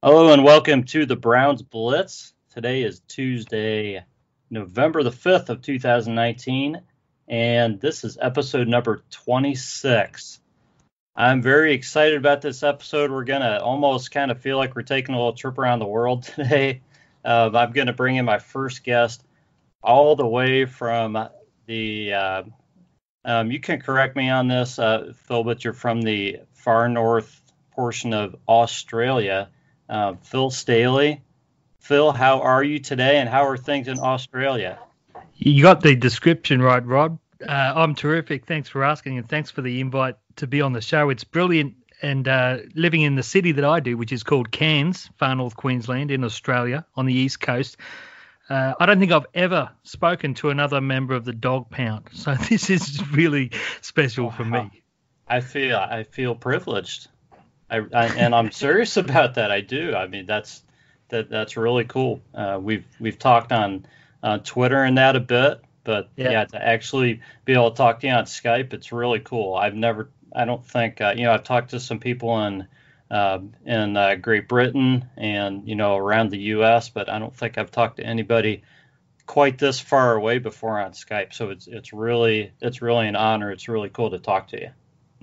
Hello and welcome to the Browns Blitz. Today is Tuesday, November the 5th of 2019, and this is episode number 26. I'm very excited about this episode. We're going to almost kind of feel like we're taking a little trip around the world today. I'm going to bring in my first guest all the way from the, you can correct me on this, Phil, but you're from the far north portion of Australia. Phil Staley. Phil, how are you today, and how are things in Australia? You got the description right, Rod. I'm terrific. Thanks for asking, and thanks for the invite to be on the show. It's brilliant, and living in the city that I do, which is called Cairns, far north Queensland in Australia on the east coast. I don't think I've ever spoken to another member of the dog pound, so this is really special for me. I feel privileged. And I'm serious about that. I do. I mean, that's really cool. We've talked on Twitter and that a bit, but yeah, to actually be able to talk to you on Skype, it's really cool. I don't think I've talked to some people in Great Britain and around the U.S., but I don't think I've talked to anybody quite this far away before on Skype. So it's really an honor. It's really cool to talk to you.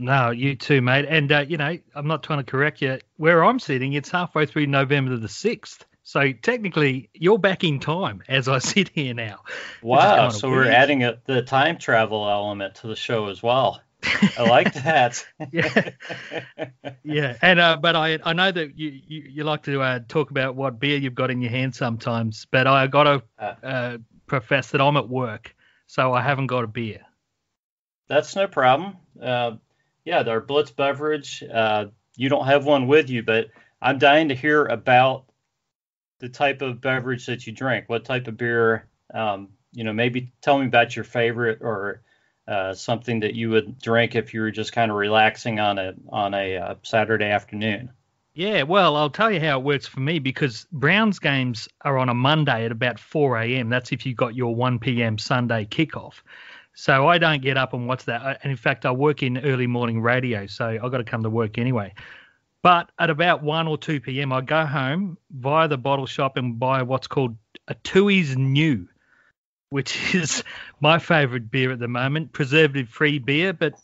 No, you too, mate. And, I'm not trying to correct you. Where I'm sitting, it's halfway through November the 6th. So technically, you're back in time as I sit here now. Wow. So we're adding the time travel element to the show as well. I like that. Yeah. And but I know that you like to talk about what beer you've got in your hand sometimes, but I got to profess that I'm at work, so I haven't got a beer. That's no problem. Yeah, our Blitz beverage, you don't have one with you, but I'm dying to hear about the type of beverage that you drink. What type of beer, maybe tell me about your favorite or something that you would drink if you were just kind of relaxing on a Saturday afternoon. Yeah, well, I'll tell you how it works for me, because Browns games are on a Monday at about 4 a.m. That's if you've got your 1 p.m. Sunday kickoff. So I don't get up and watch that. And in fact, I work in early morning radio, so I've got to come to work anyway. But at about 1 or 2 p.m., I go home via the bottle shop and buy what's called a Tooheys New, which is my favourite beer at the moment, preservative-free beer, but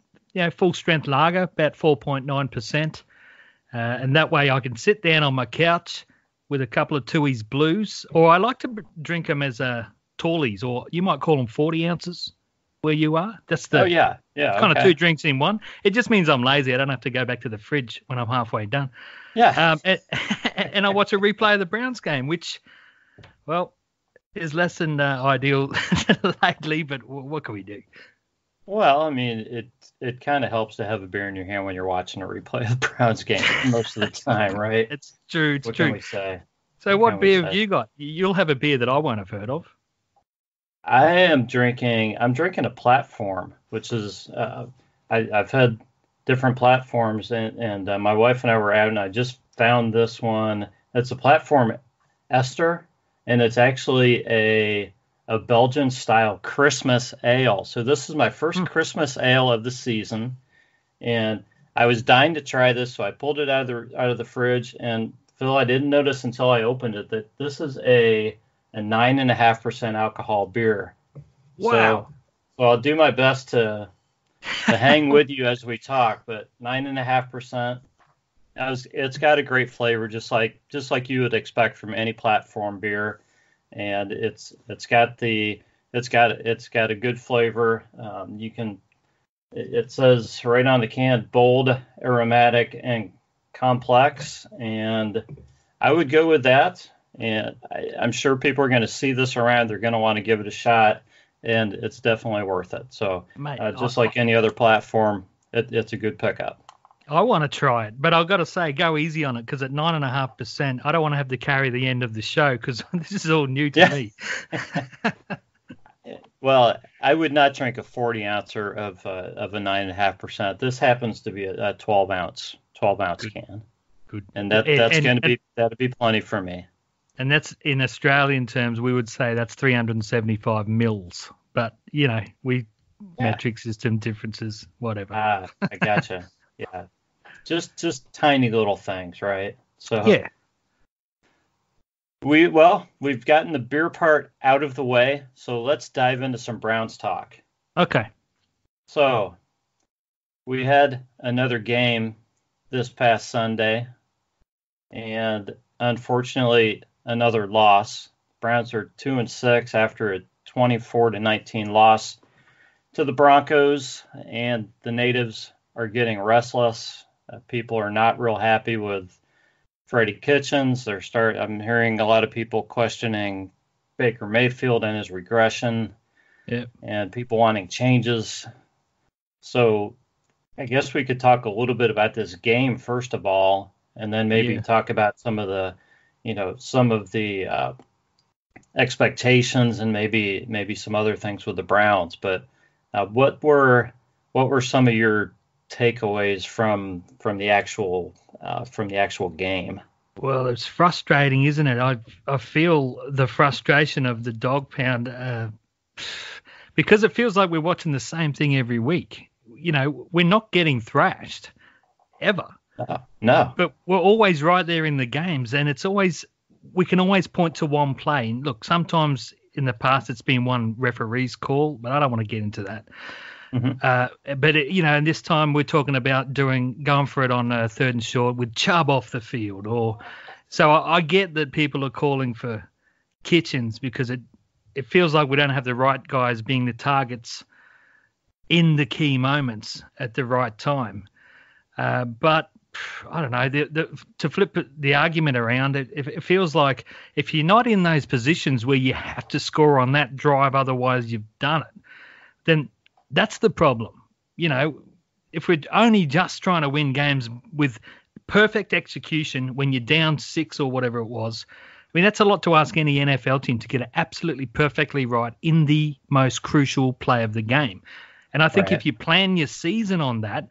full-strength lager, about 4.9%. And that way I can sit down on my couch with a couple of Tooheys Blues, or I like to drink them as tallies, or you might call them 40 ounces. Where you are, that's the kind of two drinks in one. It just means I'm lazy. I don't have to go back to the fridge when I'm halfway done. And I watch a replay of the Browns game, which, well, is less than ideal lately. But what can we do? Well, I mean, it kind of helps to have a beer in your hand when you're watching a replay of the Browns game most of the time, right? It's true. What can we say? So what beer have you got? You'll have a beer that I won't have heard of. I'm drinking a platform, which is I've had different platforms, and my wife and I were out, and I just found this one. It's a platform Esther, and it's actually a Belgian style Christmas ale. So this is my first Christmas ale of the season, and I was dying to try this, so I pulled it out of the fridge. And Phil, I didn't notice until I opened it that this is a 9.5% alcohol beer. Wow. So I'll do my best to hang with you as we talk, but 9.5%. It's got a great flavor, just like you would expect from any platform beer, and it's got a good flavor. It says right on the can, bold, aromatic, and complex, and I would go with that. And I'm sure people are going to see this around. They're going to want to give it a shot, and it's definitely worth it. So just like any other platform, it's a good pickup. I want to try it, but I've got to say, go easy on it, because at 9.5%, I don't want to have to carry the end of the show, because this is all new to me. Well, I would not drink a 40-ouncer of a 9.5%. This happens to be a 12-ounce can. Good. And that'd be plenty for me. And that's, in Australian terms, we would say that's 375 mils. But, metric system differences, whatever. I gotcha. Yeah. Just tiny little things, right? So yeah. We've gotten the beer part out of the way, so let's dive into some Browns talk. Okay. So we had another game this past Sunday, and unfortunately another loss. Browns are 2-6 after a 24-19 loss to the Broncos, and the natives are getting restless. People are not real happy with Freddie Kitchens. I'm hearing a lot of people questioning Baker Mayfield and his regression, and people wanting changes. So I guess we could talk a little bit about this game first of all, and then maybe talk about some of the expectations and maybe some other things with the Browns. But what were some of your takeaways from the actual game? Well, it's frustrating, isn't it? I feel the frustration of the dog pound because it feels like we're watching the same thing every week. We're not getting thrashed ever. No. But we're always right there in the games, and we can always point to one play. And look, sometimes in the past it's been one referee's call, but I don't want to get into that. Mm-hmm. And this time we're talking about going for it on a 3rd and short with Chubb off the field, so I get that people are calling for Kitchens because it feels like we don't have the right guys being the targets in the key moments at the right time. But I don't know, to flip the argument around, it feels like if you're not in those positions where you have to score on that drive, otherwise you've done it, then that's the problem. If we're only just trying to win games with perfect execution when you're down 6 or whatever it was, I mean, that's a lot to ask any NFL team to get it absolutely perfectly right in the most crucial play of the game. And I think if you plan your season on that,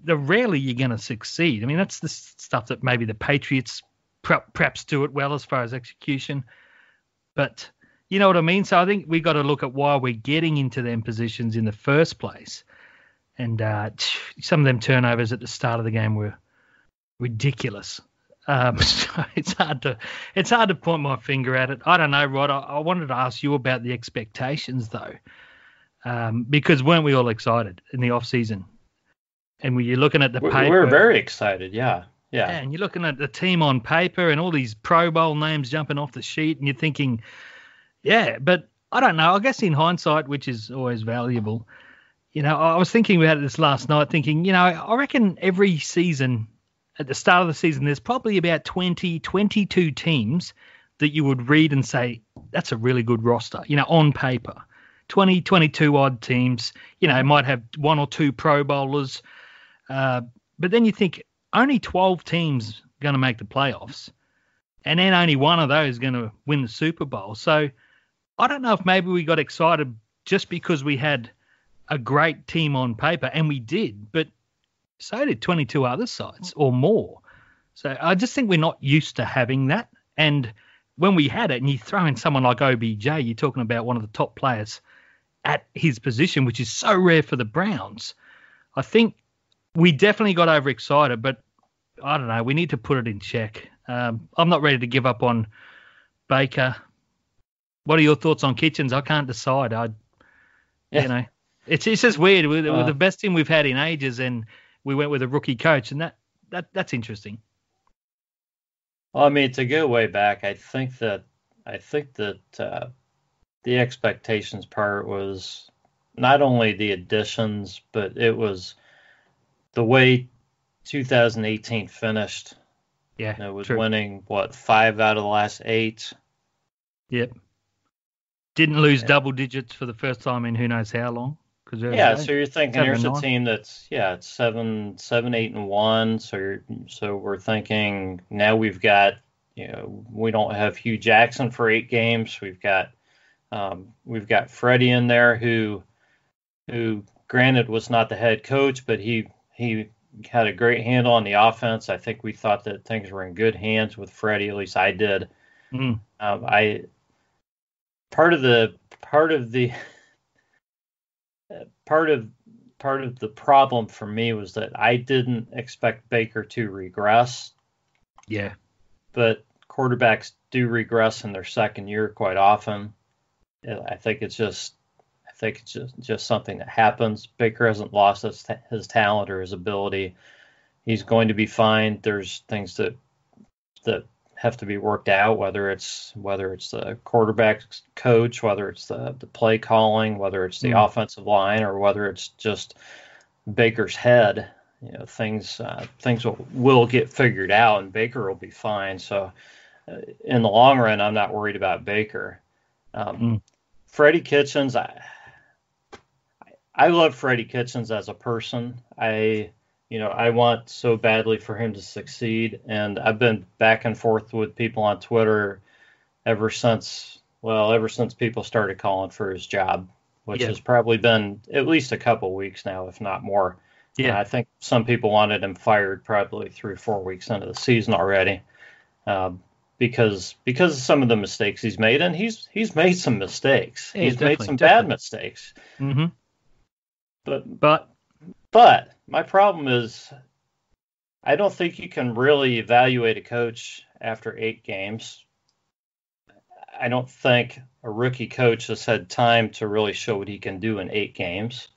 rarely you're going to succeed. I mean, that's the stuff that maybe the Patriots perhaps do it well as far as execution. But you know what I mean? So I think we got to look at why we're getting into them positions in the first place. And some of them turnovers at the start of the game were ridiculous. So it's hard to point my finger at it. I don't know, Rod. I wanted to ask you about the expectations, though, because weren't we all excited in the off season? And when you're looking at the paper, we're very excited. Yeah. And you're looking at the team on paper and all these Pro Bowl names jumping off the sheet, and you're thinking, yeah, but I don't know. I guess in hindsight, which is always valuable, I was thinking about this last night, thinking, I reckon every season, at the start of the season, there's probably about 20, 22 teams that you would read and say, that's a really good roster, on paper. 20, 22 odd teams, might have 1 or 2 Pro Bowlers. But then you think only 12 teams going to make the playoffs, and then only one of those going to win the Super Bowl. So I don't know if maybe we got excited just because we had a great team on paper, and we did, but so did 22 other sides or more. So I just think we're not used to having that. And when we had it, and you throw in someone like OBJ, you're talking about one of the top players at his position, which is so rare for the Browns. I think we definitely got overexcited, but I don't know. We need to put it in check. I'm not ready to give up on Baker. What are your thoughts on Kitchens? I can't decide. It's just weird. We're the best team we've had in ages, and we went with a rookie coach, and that's interesting. Well, I mean, to go way back, I think that the expectations part was not only the additions, but it was the way 2018 finished. Yeah, it was true. Winning 5 out of the last 8. Yep. Didn't lose double digits for the first time in who knows how long. So you're thinking here's a team that's it's 7, 8-1. So we're thinking now we've got we don't have Hugh Jackson for 8 games. We've got Freddie in there who granted was not the head coach, but he had a great handle on the offense. I think we thought that things were in good hands with Freddie. At least I did. Part of the problem for me was that I didn't expect Baker to regress. Yeah. But quarterbacks do regress in their second year quite often. I think it's just something that happens. Baker hasn't lost his talent or his ability. He's going to be fine. There's things that have to be worked out, whether it's the quarterback coach, whether it's the play calling, whether it's the offensive line, or whether it's just Baker's head. Things will get figured out, and Baker will be fine. So in the long run, I'm not worried about Baker. Freddie Kitchens, I love Freddie Kitchens as a person. I want so badly for him to succeed, and I've been back and forth with people on Twitter ever since people started calling for his job, which has probably been at least a couple weeks now, if not more. Yeah, I think some people wanted him fired probably 3 or 4 weeks into the season already, because of some of the mistakes he's made, and he's made some mistakes. Yeah, he's made some bad mistakes. Mm-hmm. But my problem is, I don't think you can really evaluate a coach after 8 games. I don't think a rookie coach has had time to really show what he can do in 8 games.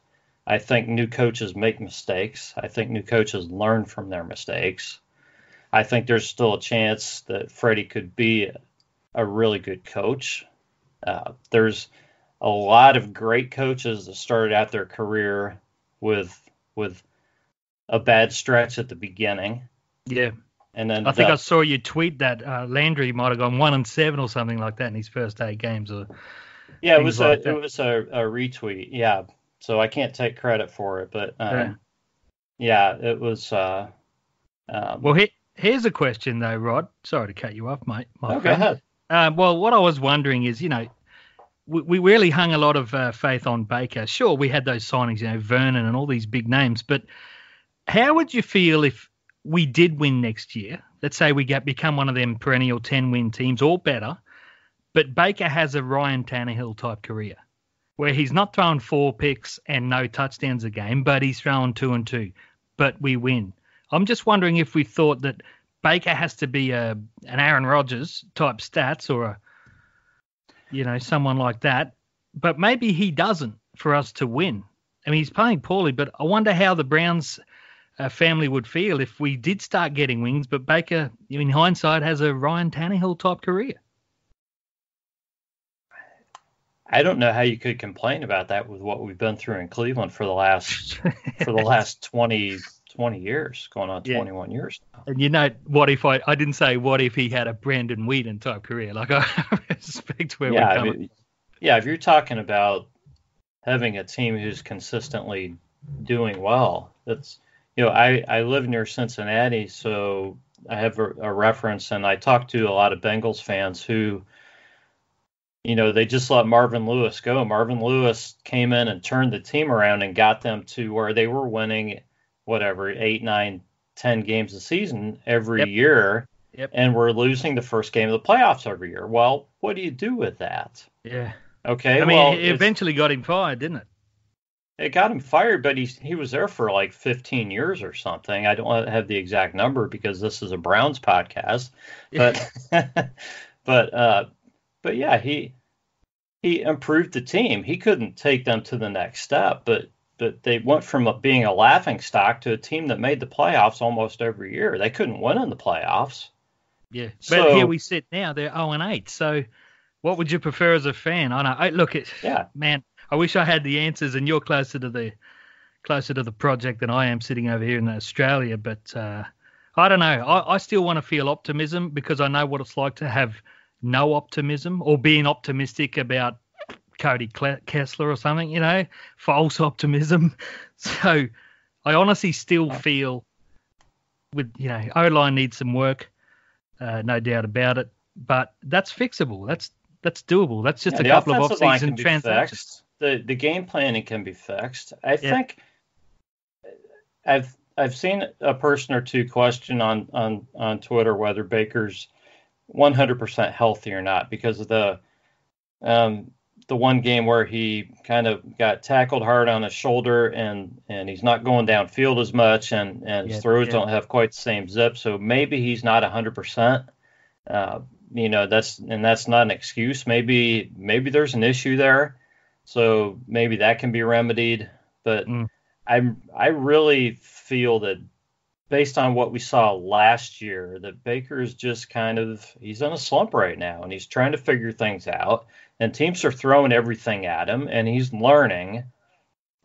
I think new coaches make mistakes. I think new coaches learn from their mistakes. I think there's still a chance that Freddie could be a really good coach. There's a lot of great coaches that started out their career with a bad stretch at the beginning. Yeah. And then I think I saw you tweet that Landry might have gone 1-7 or something like that in his first 8 games. Yeah, it was a retweet. Yeah. So I can't take credit for it, but it was. Well, here's a question though, Rod. Sorry to cut you off, mate. Go ahead. Well, what I was wondering is, we really hung a lot of faith on Baker. Sure, we had those signings, Vernon and all these big names, but how would you feel if we did win next year? Let's say we become one of them perennial 10-win teams or better, but Baker has a Ryan Tannehill type career where he's not throwing 4 picks and no touchdowns a game, but he's throwing 2 and 2, but we win. I'm just wondering if we thought that Baker has to be an Aaron Rodgers type stats or someone like that, but maybe he doesn't for us to win. I mean, he's playing poorly, but I wonder how the Browns family would feel if we did start getting wins, but Baker, in hindsight, has a Ryan Tannehill type career. I don't know how you could complain about that with what we've been through in Cleveland for the last 20 years, going on 21 years now. And what if I didn't say what if he had a Brandon Whedon type career? Like, I respect where we're coming. If you're talking about having a team who's consistently doing well, it's I live near Cincinnati, so I have a reference, and I talk to a lot of Bengals fans who, they just let Marvin Lewis go. Marvin Lewis came in and turned the team around and got them to where they were winning, 8, 9, 10 games a season every year. Yep. And we're losing the first game of the playoffs every year. Well, what do you do with that? Yeah. Okay. I mean, it eventually got him fired, didn't it? It got him fired, but he was there for like 15 years or something. I don't have the exact number because this is a Browns podcast, but but yeah, he improved the team. He couldn't take them to the next step, but they went from being a laughing stock to a team that made the playoffs almost every year. They couldn't win in the playoffs. Yeah, but here we sit now. They're 0-8. So, what would you prefer as a fan? I know. Man, I wish I had the answers, and you're closer to the project than I am sitting over here in Australia. But I don't know. I still want to feel optimism because I know what it's like to have no optimism or being optimistic about Cody Kessler or something, false optimism. So I honestly still feel O-line needs some work, no doubt about it, but that's fixable. That's doable. That's just a couple of off-season transactions. The game planning can be fixed. I think I've seen a person or two question on Twitter whether Baker's 100% healthy or not because of the one game where he kind of got tackled hard on his shoulder and he's not going downfield as much and his throws don't have quite the same zip. So maybe he's not 100%. Uh, that's not an excuse. Maybe there's an issue there, so maybe that can be remedied. But Mm. I really feel that based on what we saw last year, that Baker's just he's in a slump right now, and he's trying to figure things out. And teams are throwing everything at him, and he's learning.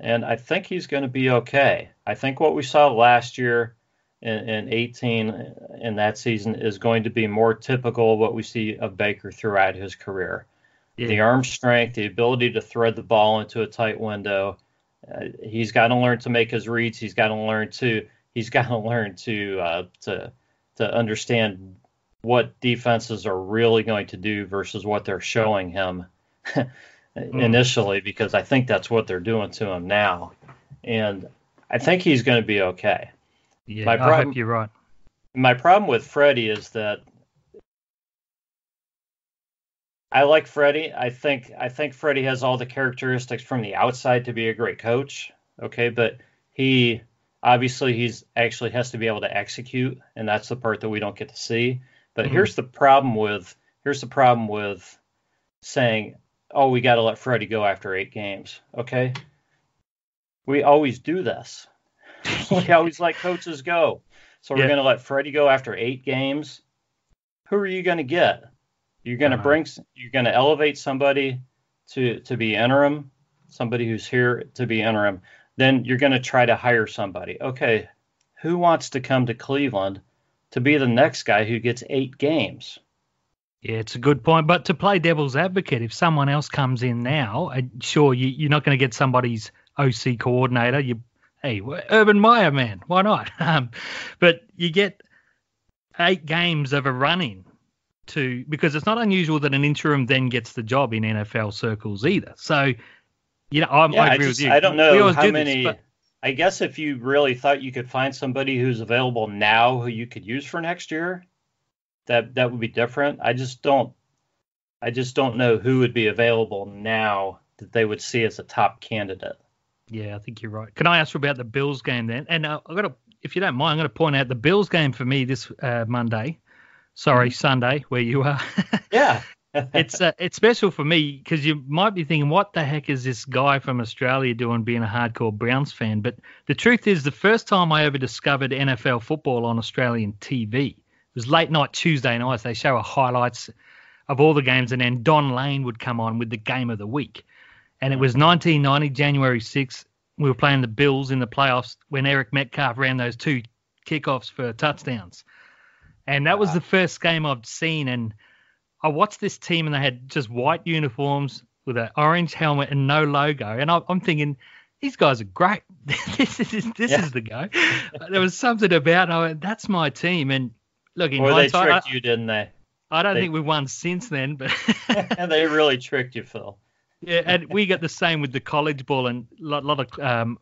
And I think he's going to be okay. I think what we saw last year in 18 in that season is going to be more typical of what we see of Baker throughout his career. Yeah. The arm strength, the ability to thread the ball into a tight window. He's got to learn to make his reads. He's got to learn to understand what defenses are really going to do versus what they're showing him initially, because I think that's what they're doing to him now. And I think he's going to be okay. Yeah, I hope you're right. My problem with Freddie is that I like Freddie. I think Freddie has all the characteristics from the outside to be a great coach. Okay, but he's actually has to be able to execute, and that's the part that we don't get to see. But here's the problem with saying, "Oh, we got to let Freddie go after 8 games." Okay, we always do this. We always let coaches go. So we're going to let Freddie go after 8 games. Who are you going to get? You're going to elevate somebody to be interim, somebody who's here to be interim. Then you're going to try to hire somebody. Okay, who wants to come to Cleveland to be the next guy who gets 8 games? Yeah, it's a good point. But to play devil's advocate, if someone else comes in now, sure, you're not going to get somebody's OC coordinator. Hey, Urban Meyer, man, why not? But you get 8 games of a run-in because it's not unusual that an interim then gets the job in NFL circles either. So, I agree with you. I don't know how many. I guess if you really thought you could find somebody who's available now who you could use for next year, that would be different. I just don't know who would be available now that they would see as a top candidate. Yeah, I think you're right. Can I ask you about the Bills game then? And if you don't mind, I'm going to point out the Bills game for me this Monday. Sorry, Sunday, where you are. Yeah. It's special for me because you might be thinking, what the heck is this guy from Australia doing being a hardcore Browns fan? But the truth is, the first time I ever discovered NFL football on Australian TV was late night Tuesday nights. They show highlights of all the games, and then Don Lane would come on with the game of the week. And it was 1990, January 6th. We were playing the Bills in the playoffs when Eric Metcalf ran those 2 kickoffs for touchdowns. And that was the first game I'd seen. And I watched this team, and they had just white uniforms with an orange helmet and no logo. And I'm thinking, these guys are great. This is the guy. There was something about it. That's my team. And look, in hindsight, they tricked you, didn't they? I don't think we won since then. But they really tricked you, Phil. Yeah, and we get the same with the college ball, and a lot of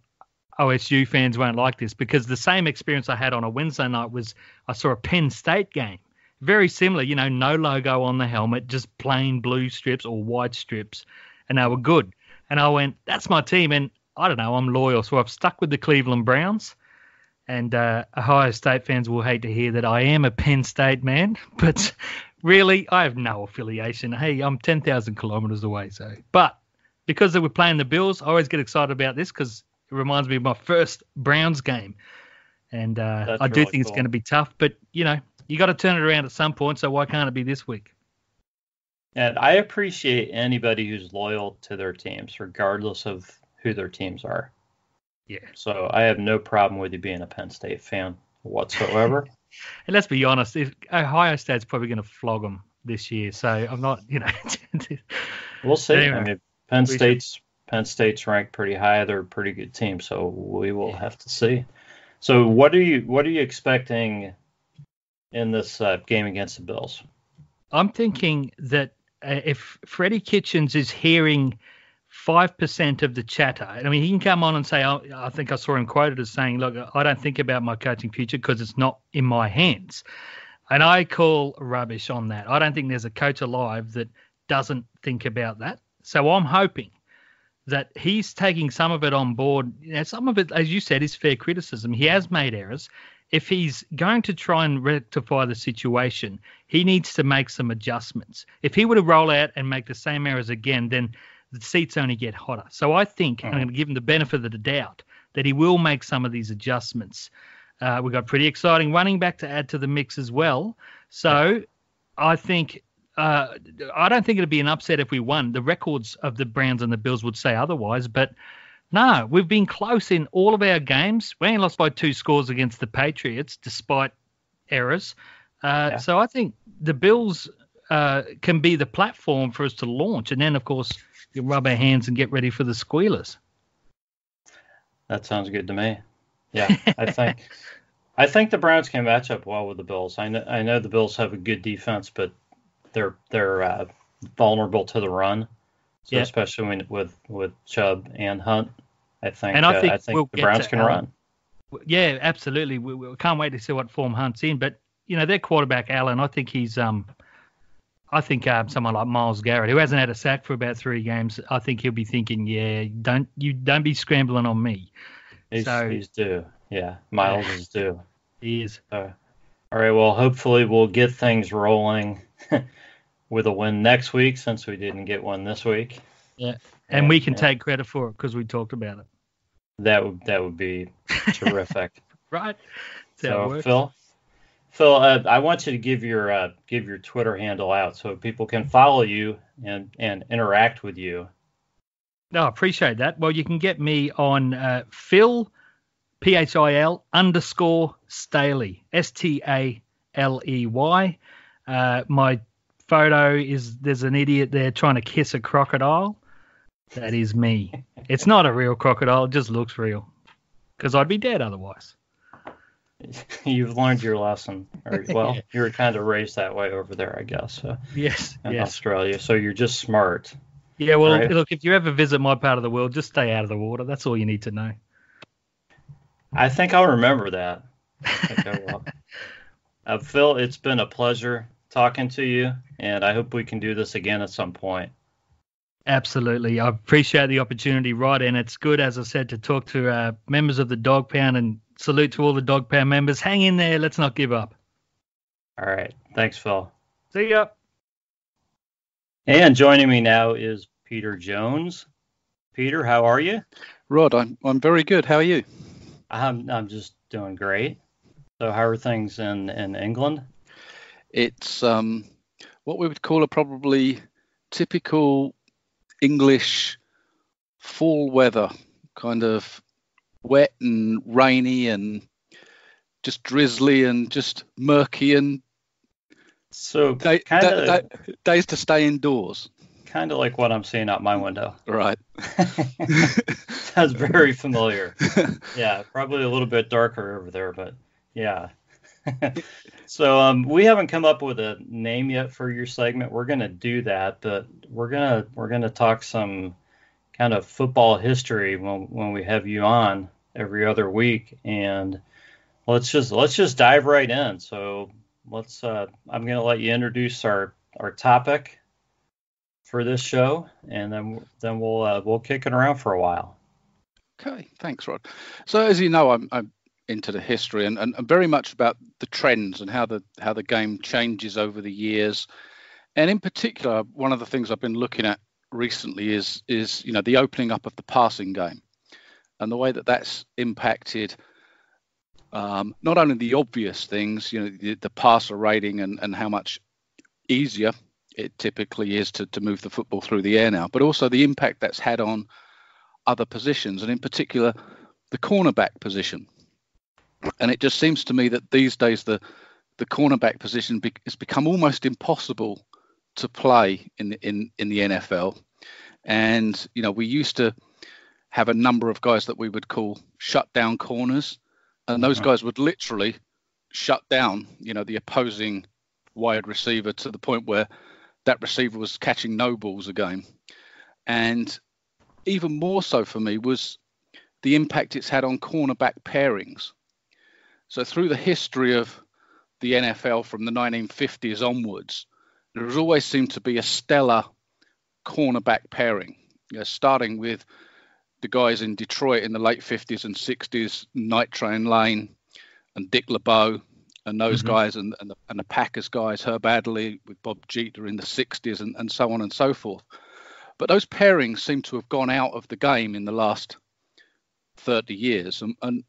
OSU fans won't like this because the same experience I had on a Wednesday night was I saw a Penn State game. Very similar, no logo on the helmet, just plain blue strips or white strips, and they were good. And I went, that's my team, and I don't know, I'm loyal, so I've stuck with the Cleveland Browns. And Ohio State fans will hate to hear that I am a Penn State man, but really, I have no affiliation. Hey, I'm 10,000 kilometers away. But because they were playing the Bills, I always get excited about this because it reminds me of my first Browns game. And I do think it's going to be tough. But, you got to turn it around at some point, so why can't it be this week? And I appreciate anybody who's loyal to their teams, regardless of who their teams are. Yeah. So I have no problem with you being a Penn State fan whatsoever. And let's be honest, if Ohio State's probably going to flog them this year, so I'm not, We'll see. Anyway, I mean, Penn State's ranked pretty high. They're a pretty good team, so we will have to see. So what are you expecting in this game against the Bills? I'm thinking that if Freddie Kitchens is hearing 5% of the chatter. I mean, he can come on and say, I think I saw him quoted as saying, look, I don't think about my coaching future because it's not in my hands. And I call rubbish on that. I don't think there's a coach alive that doesn't think about that. So I'm hoping that he's taking some of it on board. Some of it, as you said, is fair criticism. He has made errors. if he's going to try and rectify the situation, he needs to make some adjustments. If he were to roll out and make the same errors again, then the seats only get hotter. So I think, I'm going to give him the benefit of the doubt, that he will make some of these adjustments. We've got pretty exciting running back to add to the mix as well. So I think I don't think it'd be an upset if we won. The records of the Browns and the Bills would say otherwise, but no, we've been close in all of our games. We only lost by 2 scores against the Patriots, despite errors. So I think the Bills can be the platform for us to launch. And then, of course, you rub our hands and get ready for the squealers. That sounds good to me. Yeah, I think the Browns can match up well with the Bills. I know the Bills have a good defense, but they're vulnerable to the run. So especially with Chubb and Hunt, I think the Browns can run. Yeah, absolutely. We can't wait to see what form Hunt's in. But their quarterback Allen, I think he's someone like Myles Garrett, who hasn't had a sack for about 3 games. I think he'll be thinking, don't be scrambling on me. He's due. Yeah, Myles is due. He is. All right. Well, hopefully we'll get things rolling with a win next week, since we didn't get one this week. Yeah, and we can take credit for it because we talked about it. That would be terrific. Right. So Phil, I want you to give your Twitter handle out so people can follow you and interact with you. No, I appreciate that. Well, you can get me on Phil, PHIL _Staley, STALEY. My photo is, there's an idiot there trying to kiss a crocodile. That is me. It's not a real crocodile. It just looks real, because I'd be dead otherwise. You've learned your lesson. Well, you were kind of raised that way over there, I guess. In Australia. So you're just smart. Yeah, well, Look, if you ever visit my part of the world, just stay out of the water. That's all you need to know. I think I'll remember that. Phil, it's been a pleasure talking to you, and I hope we can do this again at some point. Absolutely. I appreciate the opportunity, Rod, and it's good, as I said, to talk to members of the Dog Pound, and salute to all the Dog Pound members. Hang in there. Let's not give up. All right. Thanks, Phil. See ya. And joining me now is Peter Jones. Peter, how are you? Rod, I'm very good. How are you? I'm just doing great. So how are things in England? It's what we would call a probably typical English fall weather, kind of wet and rainy and just drizzly and just murky, and so days to stay indoors. Kind of like what I'm seeing out my window. Right. Sounds very familiar. Yeah, probably a little bit darker over there, but yeah. So we haven't come up with a name yet for your segment. We're going to do that, but we're gonna talk some kind of football history when we have you on every other week, and let's just dive right in. So I'm going to let you introduce our topic for this show, and then we'll kick it around for a while. Okay, thanks, Rod. So as you know, I'm into the history and very much about the trends and how the game changes over the years. And in particular, one of the things I've been looking at recently is the opening up of the passing game and the way that's impacted not only the obvious things, the passer rating and how much easier it typically is to move the football through the air now, but also the impact that's had on other positions, and in particular the cornerback position. And it just seems to me that these days the cornerback position has become almost impossible to play in the NFL. And we used to have a number of guys that we would call shutdown corners, and those guys would literally shut down the opposing wide receiver to the point where that receiver was catching no balls a game. And even more so for me was the impact it's had on cornerback pairings. So through the history of the NFL from the 1950s onwards, there has always seemed to be a stellar cornerback pairing, starting with the guys in Detroit in the late 50s and 60s, Night Train Lane, and Dick LeBeau and those guys and the Packers guys, Herb Adderley with Bob Jeter in the 60s and so on and so forth. But those pairings seem to have gone out of the game in the last 30 years. And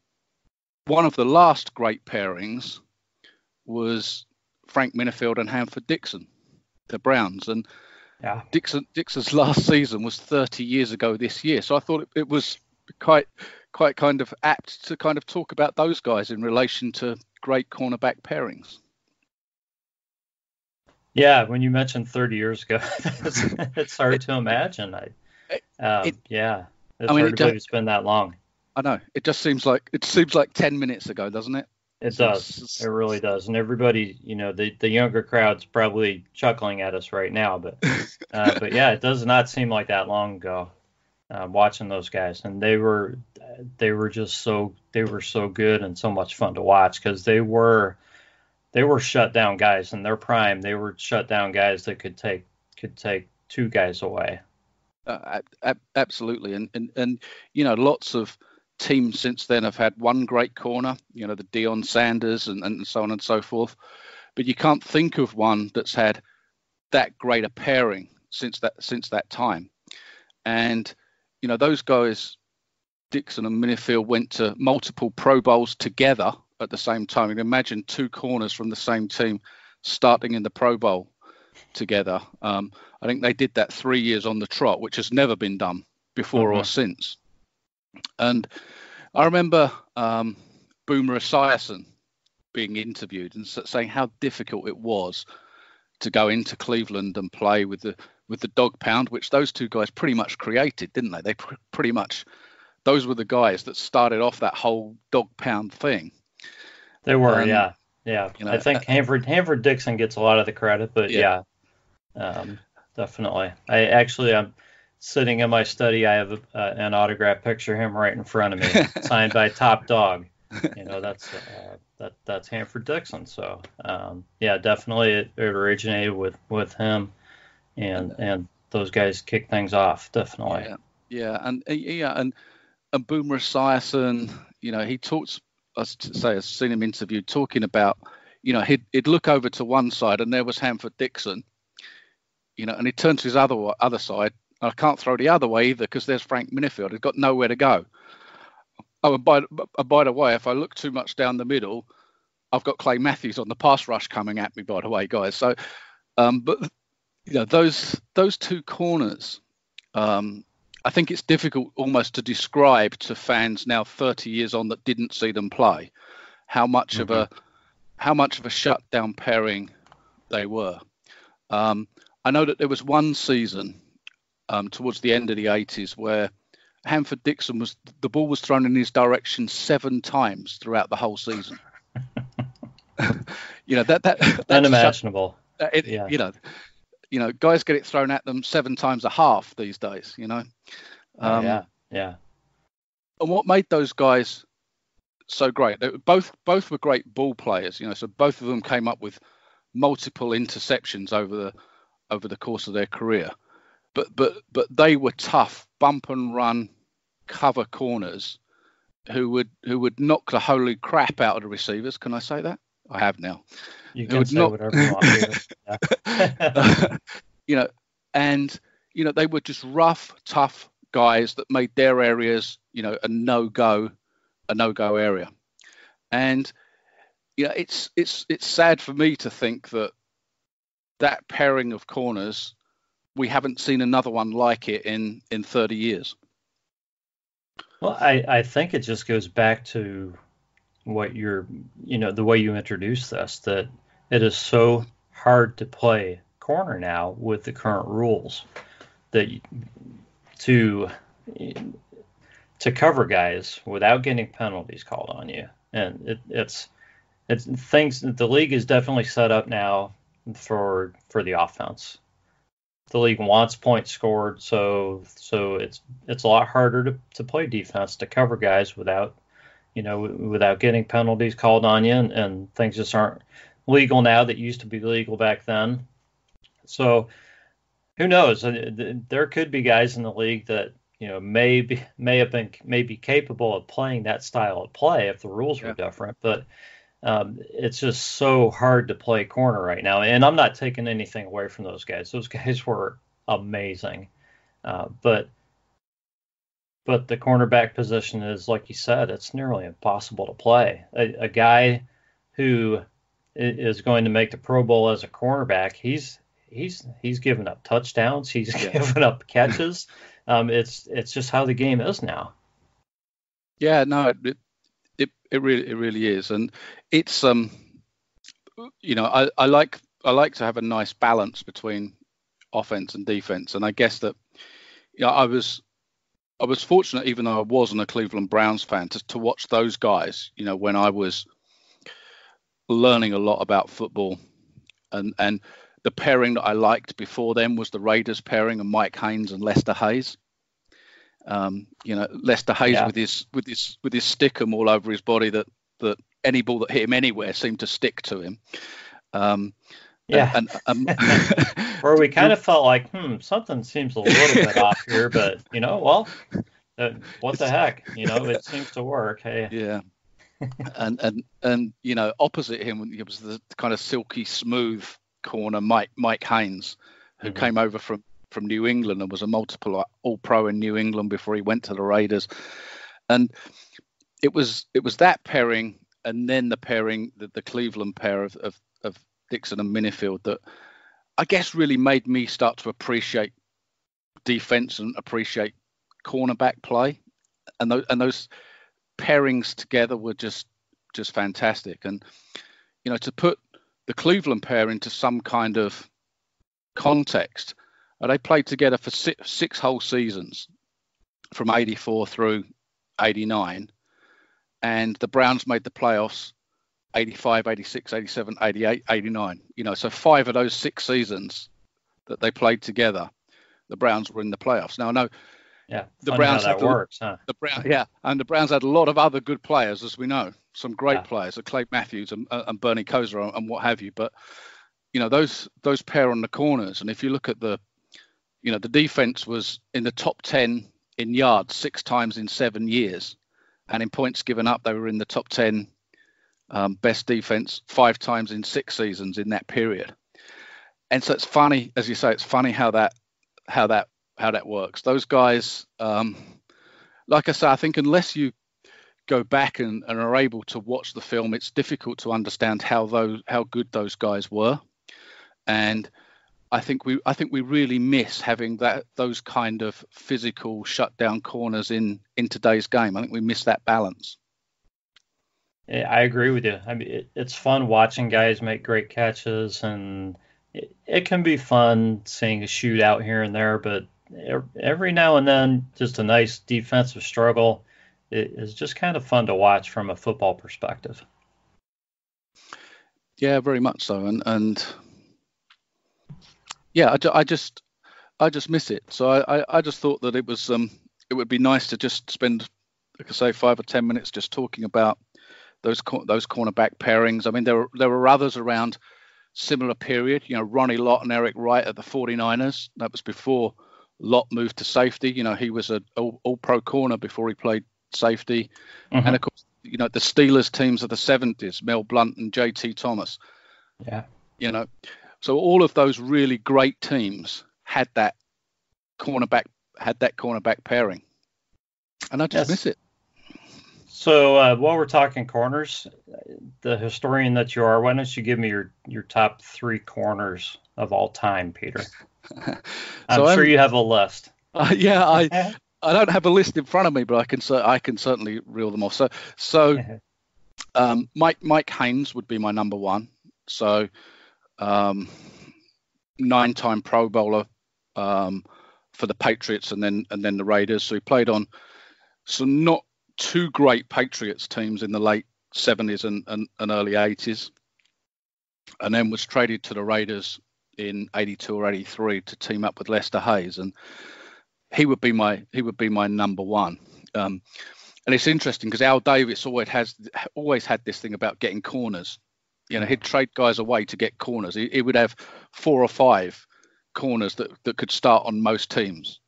one of the last great pairings was Frank Minifield and Hanford Dixon, the Browns. And Dixon's last season was 30 years ago this year. So I thought it was quite kind of apt to kind of talk about those guys in relation to great cornerback pairings. Yeah, when you mentioned 30 years ago, it's hard to imagine. It's hard to believe it's been that long. I know. It just seems like 10 minutes ago, doesn't it? It does. It really does. And everybody, the younger crowd's probably chuckling at us right now, but yeah, it does not seem like that long ago. Watching those guys, and they were so good and so much fun to watch because they were shut down guys in their prime. They were shut down guys that could take two guys away. Absolutely, and lots of teams since then have had one great corner, the Deion Sanders and so on and so forth, but you can't think of one that's had that great a pairing since that time. And those guys, Dixon and Minifield, went to multiple Pro Bowls together at the same time. You can imagine two corners from the same team starting in the Pro Bowl together. I think they did that 3 years on the trot, which has never been done before or since. And I remember Boomer Esiason being interviewed and saying how difficult it was to go into Cleveland and play with the dog pound, which those two guys pretty much created, didn't they? They pretty much, those were the guys that started off that whole dog pound thing. They were, yeah. I think Hanford Dixon gets a lot of the credit, but definitely. I'm sitting in my study. I have an autograph picture of him right in front of me, signed by Top Dog. That's Hanford Dixon. So definitely it originated with him, and those guys kicked things off, definitely. And Boomer Esiason, he talks. I've seen him interviewed talking about, he'd look over to one side and there was Hanford Dixon, and he'd turn to his other side. I can't throw the other way either because there's Frank Minifield. He's got nowhere to go. Oh, and by the way, if I look too much down the middle, I've got Clay Matthews on the pass rush coming at me, by the way, guys. So, but those two corners, I think it's difficult almost to describe to fans now 30 years on that didn't see them play how much of a shutdown pairing they were. I know that there was one season towards the end of the 80s where Hanford Dixon the ball was thrown in his direction 7 times throughout the whole season. That's unimaginable. Guys get it thrown at them 7 times a half these days. Yeah. And what made those guys so great? They both were great ball players. So both of them came up with multiple interceptions over the course of their career. But they were tough, bump and run, cover corners who would knock the holy crap out of the receivers. Can I say that? I have now. You can say whatever you want. And they were just rough, tough guys that made their areas, a no-go area. And it's sad for me to think that pairing of corners, we haven't seen another one like it in 30 years. Well, I think it just goes back to what the way you introduced this, that it is so hard to play corner now with the current rules that to cover guys without getting penalties called on you. And it's things, the league is definitely set up now for the offense. The league wants points scored, so it's a lot harder to play defense, to cover guys without getting penalties called on you, and things just aren't legal now that used to be legal back then. So who knows? There could be guys in the league that may be capable of playing that style of play if the rules were different. But It's just so hard to play corner right now. And I'm not taking anything away from those guys. Those guys were amazing. But the cornerback position is, like you said, it's nearly impossible to play. A guy who is going to make the Pro Bowl as a cornerback, he's given up touchdowns, he's given up catches. It's just how the game is now. Yeah, no, it really is, and it's I like to have a nice balance between offense and defense, and I guess that I was fortunate, even though I wasn't a Cleveland Browns fan, to watch those guys. When I was learning a lot about football, and the pairing that I liked before them was the Raiders pairing of Mike Haynes and Lester Hayes. Lester Hayes with his stickum all over his body, that any ball that hit him anywhere seemed to stick to him. Where we kind of felt like, something seems a little bit off here, but what the heck, it seems to work. Hey. Yeah. and opposite him, it was the kind of silky smooth corner, Mike Haynes, who came over from New England and was a multiple All-Pro in New England before he went to the Raiders. And it was that pairing, and then the pairing, the Cleveland pair of Dixon and Minifield, that I guess really made me start to appreciate defense and appreciate cornerback play. And those pairings together were just fantastic. And to put the Cleveland pair into some kind of context, they played together for six whole seasons, from 84 through 89, and the Browns made the playoffs 85, 86, 87, 88, 89. So 5 of those 6 seasons that they played together, the Browns were in the playoffs. Now I know, the Browns how that works, huh? And the Browns had a lot of other good players, as we know, some great players, like Clay Matthews and Bernie Kosar and what have you. But those pair on the corners, and if you look at the defense was in the top 10 in yards 6 times in 7 years, and in points given up, they were in the top 10 best defense 5 times in 6 seasons in that period. And so it's funny, as you say, it's funny how that works. Those guys, like I say, I think unless you go back and are able to watch the film, it's difficult to understand how good those guys were. And I think we really miss having those kind of physical shutdown corners in today's game. I think we miss that balance. Yeah, I agree with you. I mean, it's fun watching guys make great catches, and it can be fun seeing a shootout here and there, but every now and then, just a nice defensive struggle is just kind of fun to watch from a football perspective. Yeah, very much so. And yeah, I just miss it. So I just thought that it would be nice to just spend, like I say, 5 or 10 minutes just talking about those cornerback pairings. I mean, there were others around similar period. Ronnie Lott and Eric Wright at the 49ers. That was before Lott moved to safety. He was an all-pro corner before he played safety. And of course, the Steelers teams of the 70s, Mel Blount and JT Thomas. Yeah. So all of those really great teams had that cornerback pairing, and I just miss it. So while we're talking corners, the historian that you are, why don't you give me your top 3 corners of all time, Peter? I'm sure you have a list. I don't have a list in front of me, but I can certainly reel them off. So Mike Haynes would be my number 1. So 9-time Pro Bowler for the Patriots and then the Raiders. So he played on some not too great Patriots teams in the late 70s and early 80s, and then was traded to the Raiders in 82 or 83 to team up with Lester Hayes, and he would be my number 1. And it's interesting because Al Davis always had this thing about getting corners. He'd trade guys away to get corners. He would have 4 or 5 corners that could start on most teams.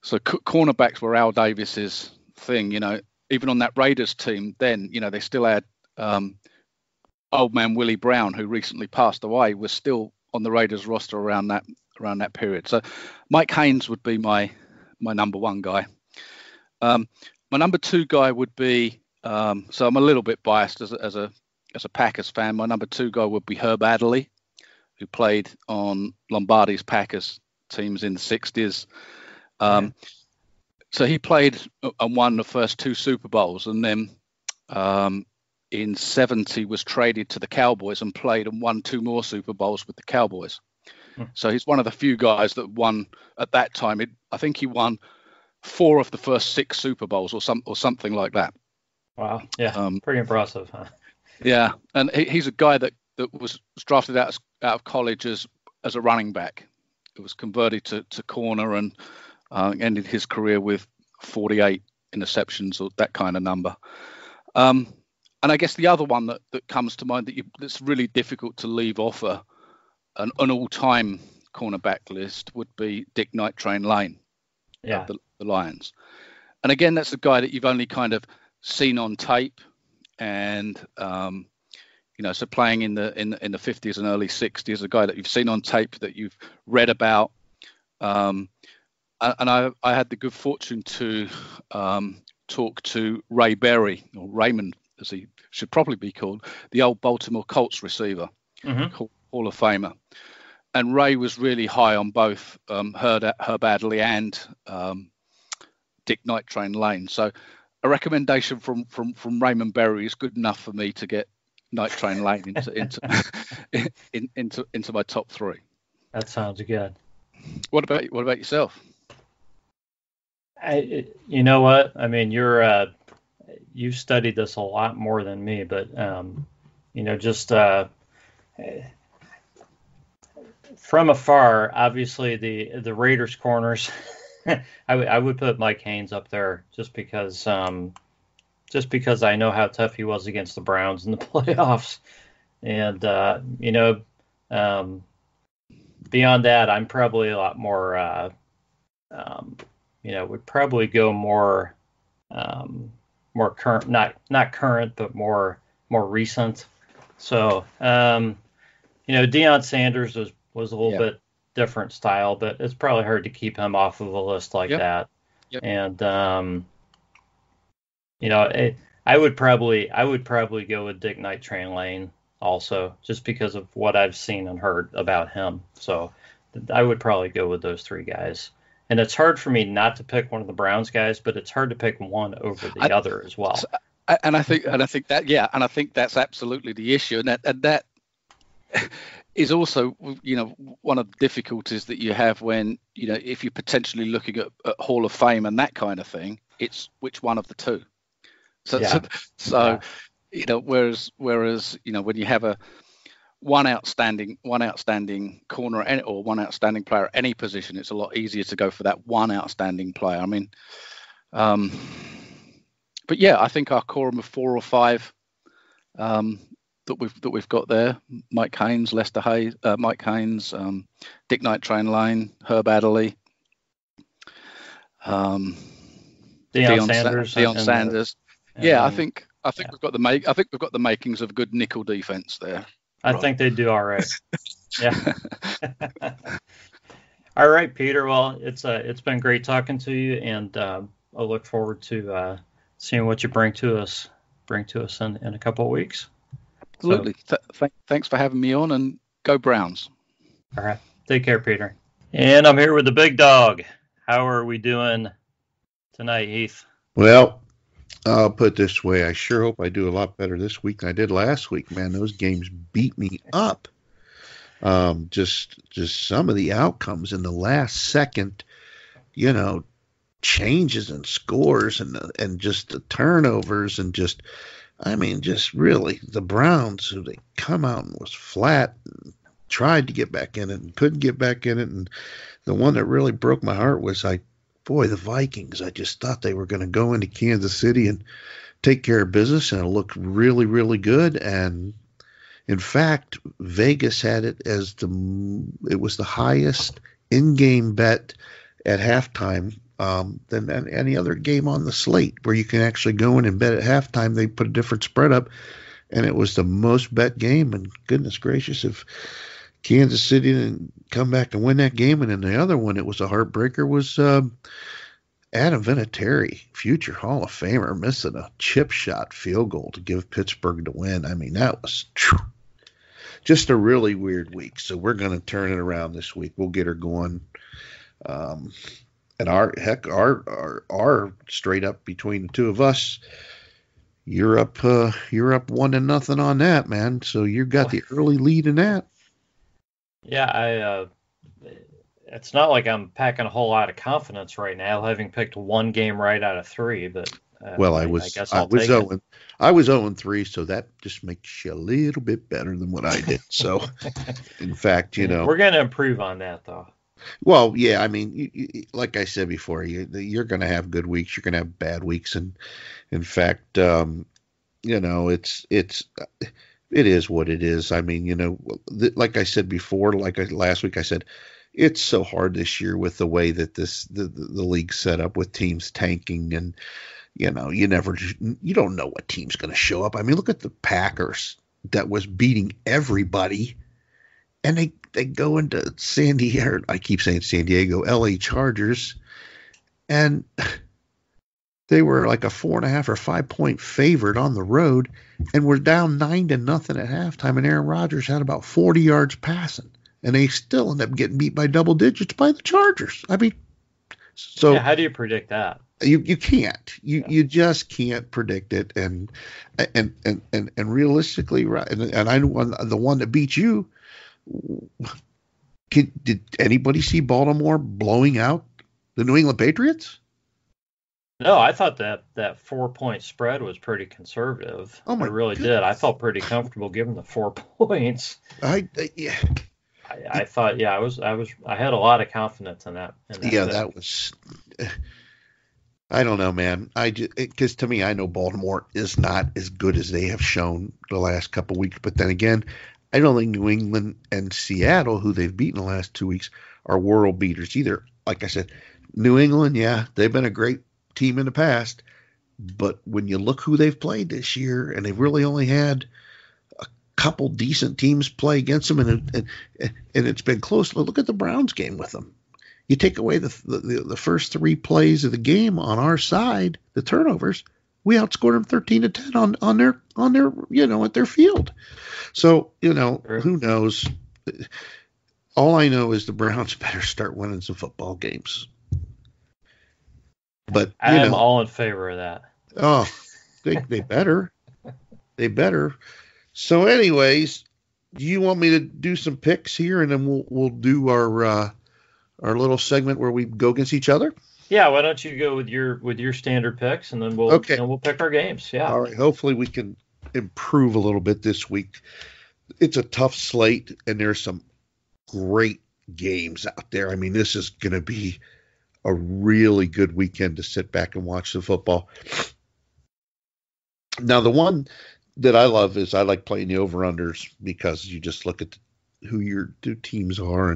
So cornerbacks were Al Davis's thing. Even on that Raiders team, then they still had old man Willie Brown, who recently passed away, was still on the Raiders roster around that period. So Mike Haynes would be my number one guy. My number two guy would be, so I'm a little bit biased as a Packers fan. My number two guy would be Herb Adderley, who played on Lombardi's Packers teams in the 60s. So he played and won the first two Super Bowls, and then in 70 was traded to the Cowboys and played and won two more Super Bowls with the Cowboys. So he's one of the few guys that won at that time. I think he won 4 of the first 6 Super Bowls or something like that. Wow. Yeah. Pretty impressive, huh? Yeah. And he's a guy that was drafted out of college as a running back. It was converted to corner and ended his career with 48 interceptions or that kind of number. And I guess the other one that comes to mind that's really difficult to leave off an all-time cornerback list would be Dick Night Train Lane. Yeah. Of the Lions. And again, that's a guy that you've only kind of seen on tape, and so playing in the 50s and early 60s, a guy that you've seen on tape, that you've read about. And I had the good fortune to talk to Ray Berry, or Raymond as he should probably be called, the old Baltimore Colts receiver, Hall of Famer. And Ray was really high on both Herb Adderley and Dick Night Train Lane. So a recommendation from Raymond Berry is good enough for me to get Night Train Lane into my top 3. That sounds good. What about yourself? You know what? I mean, you've studied this a lot more than me, but just from afar, obviously the Raiders corners, I would put Mike Haynes up there just because I know how tough he was against the Browns in the playoffs, and beyond that, I'm probably a lot more would probably go more current, not current, but more recent. So Deion Sanders was a little bit different style, but it's probably hard to keep him off of a list like that. Yep. And I would probably go with Dick Night Train Lane also, just because of what I've seen and heard about him. So I would probably go with those 3 guys. And it's hard for me not to pick one of the Browns guys, but it's hard to pick one over the other as well. And I think that's absolutely the issue, and that is also one of the difficulties that you have when if you're potentially looking at Hall of Fame and that kind of thing. It's which one of the 2. Whereas when you have one outstanding corner or one outstanding player at any position, it's a lot easier to go for that one outstanding player. I mean, but yeah, I think our quorum of 4 or 5 that we've got there: Mike Haynes, Dick Night Train Lane, Herb Adderley, Deion Sanders. I think we've got the makings of a good nickel defense there. I think they do all right. Yeah. All right, Peter. Well, it's been great talking to you, and I look forward to seeing what you bring to us in a couple of weeks. Absolutely. So, thanks for having me on, and go Browns. All right. Take care, Peter. And I'm here with the Big Dog. How are we doing tonight, Heath? Well, I'll put it this way. I sure hope I do a lot better this week than I did last week. Man, those games beat me up. Just some of the outcomes in the last second, changes and scores and just the turnovers and just really the Browns, who they come out and was flat and tried to get back in it and couldn't get back in it. And the one that really broke my heart was the Vikings. I just thought they were going to go into Kansas City and take care of business, and it looked really, really good. And in fact, Vegas had it as it was the highest in-game bet at halftime than any other game on the slate, where you can actually go in and bet at halftime. They put a different spread up, and it was the most bet game. And goodness gracious, if Kansas City didn't come back and win that game, and then the other one, it was a heartbreaker, was Adam Vinatieri, future Hall of Famer, missing a chip shot field goal to give Pittsburgh the win. I mean, that was just a really weird week. So we're going to turn it around this week. We'll get her going. And our straight up between the two of us, you're up 1-0 on that, man. So you got the early lead in that. Yeah, it's not like I'm packing a whole lot of confidence right now, having picked one game right out of 3. But I guess I was 0-3, so that just makes you a little bit better than what I did. So, in fact, we're going to improve on that, though. Well, yeah, I mean, like I said before, you're going to have good weeks, you're going to have bad weeks, and in fact, it is what it is. I mean, like I said before, last week I said, it's so hard this year with the way that the league's set up with teams tanking, and you don't know what team's going to show up. I mean, look at the Packers that was beating everybody, and they go into San Diego. I keep saying San Diego, LA Chargers, and they were like a 4.5 or 5 point favorite on the road, and were down 9-0 at halftime. And Aaron Rodgers had about 40 yards passing, and they still end up getting beat by double digits by the Chargers. I mean, so how do you predict that? You can't. You just can't predict it. And realistically, right? And I know the one that beat you. Did anybody see Baltimore blowing out the New England Patriots? No, I thought that 4-point spread was pretty conservative. Oh my! I really goodness. did. I felt pretty comfortable giving the 4 points. I thought, I had a lot of confidence in that. That was. I don't know, man. Because to me, I know Baltimore is not as good as they have shown the last couple of weeks. But then again, I don't think New England and Seattle, who they've beaten the last 2 weeks, are world beaters either. Like I said, New England, yeah, they've been a great team in the past. But when you look who they've played this year, and they've really only had a couple decent teams play against them, and it's been close. Look at the Browns game with them. You take away the first 3 plays of the game on our side, the turnovers, we outscored them 13-10 on their at their field. So who knows? All I know is the Browns better start winning some football games. But I am all in favor of that. Oh, they better. They better. So, anyways, do you want me to do some picks here, and then we'll do our little segment where we go against each other? Yeah, why don't you go with your standard picks, and then we'll pick our games. Yeah. All right. Hopefully we can improve a little bit this week. It's a tough slate, and there's some great games out there. I mean, this is going to be a really good weekend to sit back and watch the football. Now, the one that I love is I like playing the over-unders, because you just look at who your two teams are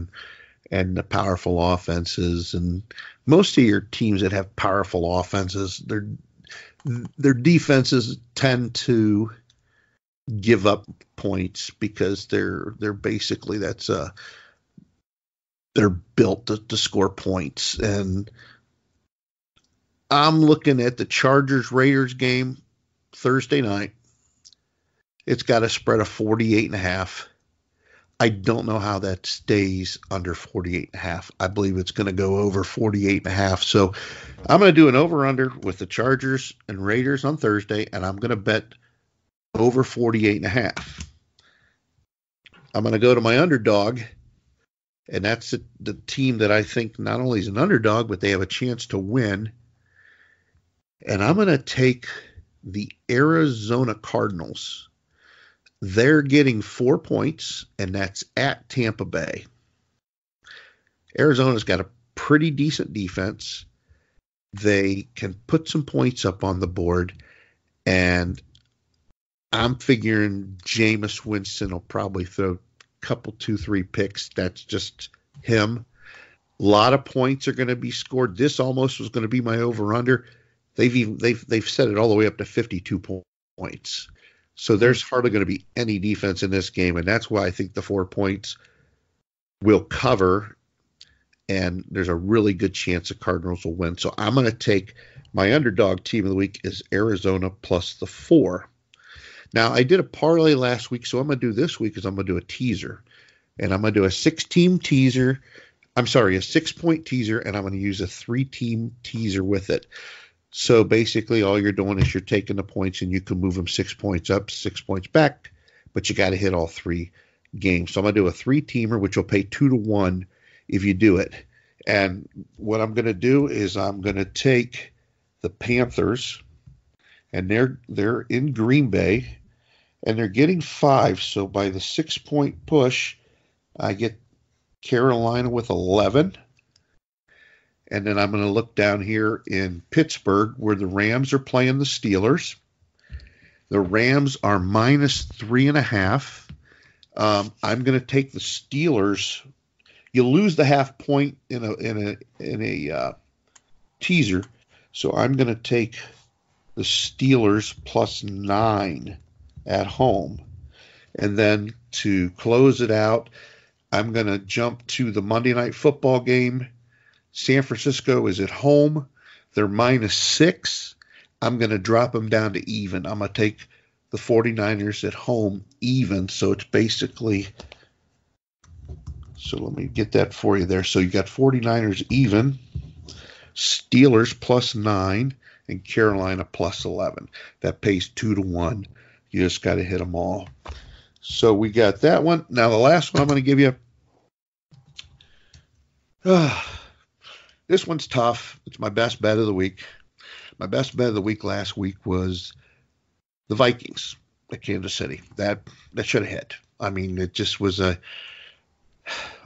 and the powerful offenses, and most of your teams that have powerful offenses, their defenses tend to give up points because they're basically they're built to score points. And I'm looking at the Chargers-Raiders game Thursday night. It's got a spread of 48.5. I don't know how that stays under 48.5. I believe it's going to go over 48.5. So I'm going to do an over-under with the Chargers and Raiders on Thursday, and I'm going to bet over 48.5. I'm going to go to my underdog, and that's the team that I think not only is an underdog, but they have a chance to win. And I'm going to take the Arizona Cardinals. They're getting 4 points, and that's at Tampa Bay. Arizona's got a pretty decent defense. They can put some points up on the board, and I'm figuring Jameis Winston will probably throw a couple, 2-3 picks. That's just him. A lot of points are going to be scored. This almost was going to be my over/under. They've set it all the way up to 52 points. So there's hardly going to be any defense in this game, and that's why I think the 4 points will cover, and there's a really good chance the Cardinals will win. So I'm going to take my underdog team of the week is Arizona plus the 4. Now, I did a parlay last week, so I'm going to do this week is I'm going to do a teaser. And I'm going to do a 6-team teaser. I'm sorry, a 6-point teaser, and I'm going to use a 3-team teaser with it. So basically all you're doing is you're taking the points, and you can move them 6 points up, 6 points back, but you got to hit all 3 games. So I'm going to do a 3-teamer, which will pay 2-1 if you do it. And what I'm going to do is I'm going to take the Panthers, and they're in Green Bay, and they're getting 5. So by the 6-point push, I get Carolina with 11. And then I'm going to look down here in Pittsburgh where the Rams are playing the Steelers. The Rams are minus 3.5. I'm going to take the Steelers. You lose the half point in a teaser. So I'm going to take the Steelers plus 9 at home. And then to close it out, I'm going to jump to the Monday Night Football game. San Francisco is at home. They're minus 6. I'm going to drop them down to even. I'm going to take the 49ers at home even. So it's basically, so let me get that for you there. So you got 49ers even, Steelers plus 9, and Carolina plus 11. That pays 2-1. You just got to hit them all. So we got that one. Now the last one I'm going to give you. This one's tough. It's my best bet of the week. My best bet of the week last week was the Vikings at Kansas City. That should have hit. I mean, it just was all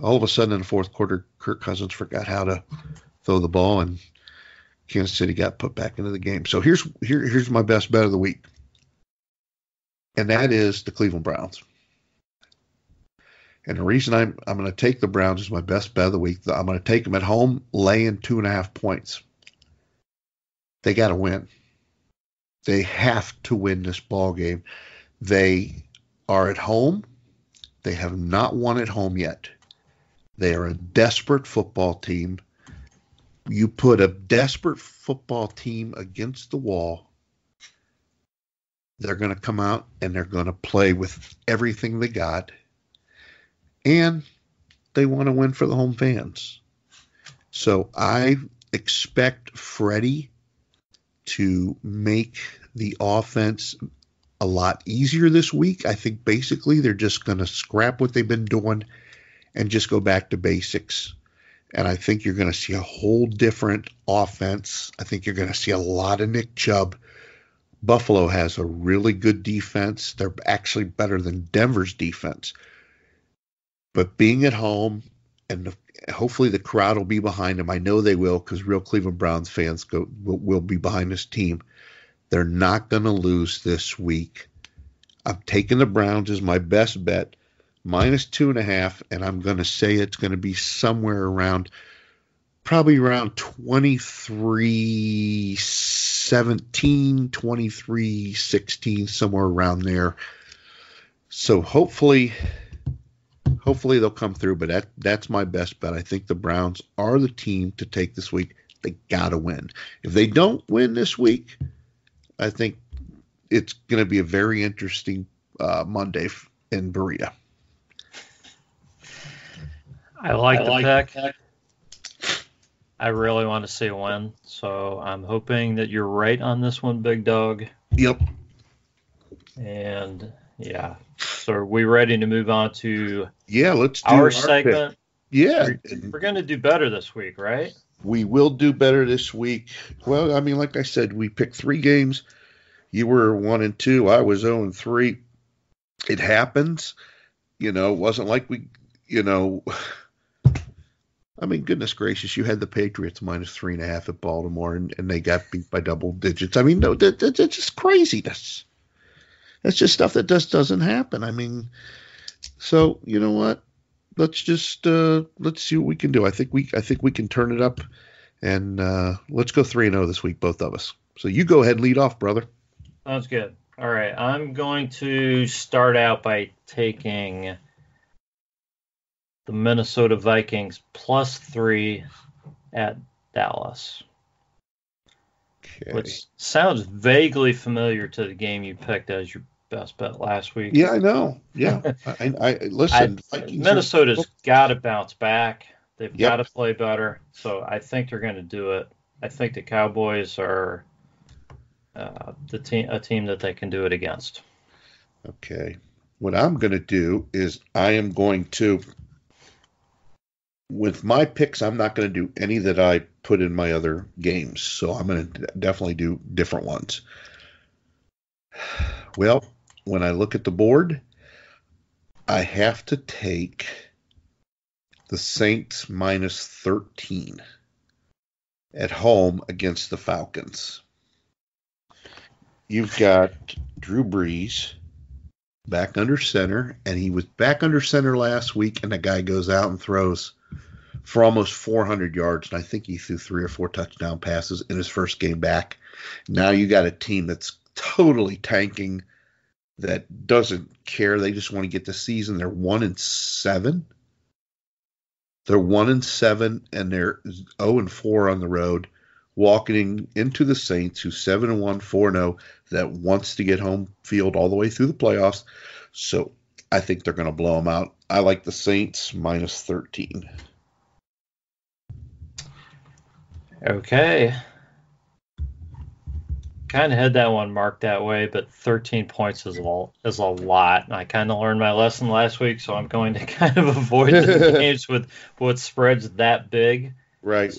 of a sudden in the fourth quarter, Kirk Cousins forgot how to throw the ball, and Kansas City got put back into the game. So here's my best bet of the week. And that is the Cleveland Browns. And the reason I'm going to take the Browns as my best bet of the week, I'm going to take them at home, laying 2.5 points. They got to win. They have to win this ball game. They are at home. They have not won at home yet. They are a desperate football team. You put a desperate football team against the wall, they're going to come out and they're going to play with everything they got. And they want to win for the home fans. So I expect Freddie to make the offense a lot easier this week. I think basically they're just going to scrap what they've been doing and just go back to basics. And I think you're going to see a whole different offense. I think you're going to see a lot of Nick Chubb. Buffalo has a really good defense. They're actually better than Denver's defense. But being at home, and hopefully the crowd will be behind them. I know they will, because real Cleveland Browns fans will be behind this team. They're not going to lose this week. I'm taking the Browns as my best bet, minus 2.5, and I'm going to say it's going to be somewhere around, probably around 23-17, 23-16, somewhere around there. So hopefully they'll come through, but that's my best bet. I think the Browns are the team to take this week. They got to win. If they don't win this week, I think it's going to be a very interesting Monday in Berea. I like the pick. I really want to see a win, so I'm hoping that you're right on this one, Big Dog. Yep. And yeah, so are we ready to move on to let's do our segment? Pick. Yeah, we're going to do better this week, right? We will do better this week. Well, I mean, like I said, we picked 3 games. You were 1-2. I was 0-3. It happens. It wasn't like we, I mean, goodness gracious, you had the Patriots minus 3.5 at Baltimore, and they got beat by double digits. I mean, no, that's just craziness. That's just stuff that just doesn't happen. I mean, so you know what? Let's just let's see what we can do. I think we can turn it up, and let's go 3-0 this week, both of us. So you go ahead and lead off, brother. Sounds good. All right, I'm going to start out by taking the Minnesota Vikings +3 at Dallas, Okay. which sounds vaguely familiar to the game you picked as your best bet last week. Yeah, I know. Yeah, I listen. Minnesota's got to bounce back. They've Yep. got to play better. So I think they're going to do it. I think the Cowboys are a team that they can do it against. Okay. What I'm going to do is I am going to, with my picks, I'm not going to do any that I put in my other games. So I'm going to definitely do different ones. Well, when I look at the board, I have to take the Saints -13 at home against the Falcons. You've got Drew Brees back under center, and he was back under center last week, and the guy goes out and throws for almost 400 yards, and I think he threw 3 or 4 touchdown passes in his first game back. Now you got a team that's totally tanking, that doesn't care. They just want to get the season. They're 1-7. They're 1-7, and they're 0-4 on the road, walking into the Saints, who's 7-1, 4-0, that wants to get home field all the way through the playoffs. So I think they're going to blow them out. I like the Saints -13. Okay. Kind of had that one marked that way, but 13 points is a lot. And I kind of learned my lesson last week, so I'm going to kind of avoid the games with spreads that big. Right.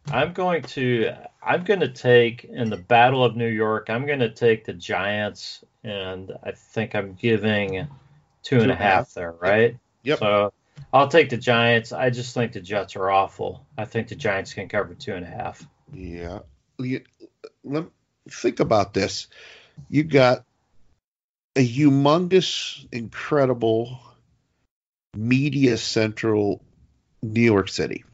I'm going to take, in the Battle of New York, I'm going to take the Giants, and I think I'm giving 2.5 there, right? Yep. So I'll take the Giants. I just think the Jets are awful. I think the Giants can cover 2.5. Yeah. Think about this. You got a humongous, incredible, media central New York City.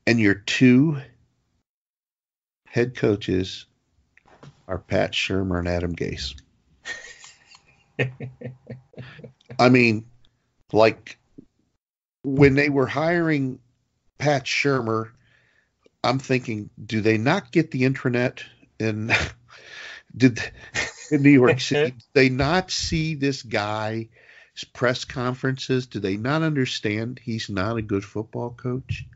And your 2 head coaches are Pat Shurmur and Adam Gase. I mean, like, when they were hiring Pat Shurmur, I'm thinking, do they not get the intranet in New York City? Did they not see this guy's press conferences? Do they not understand he's not a good football coach?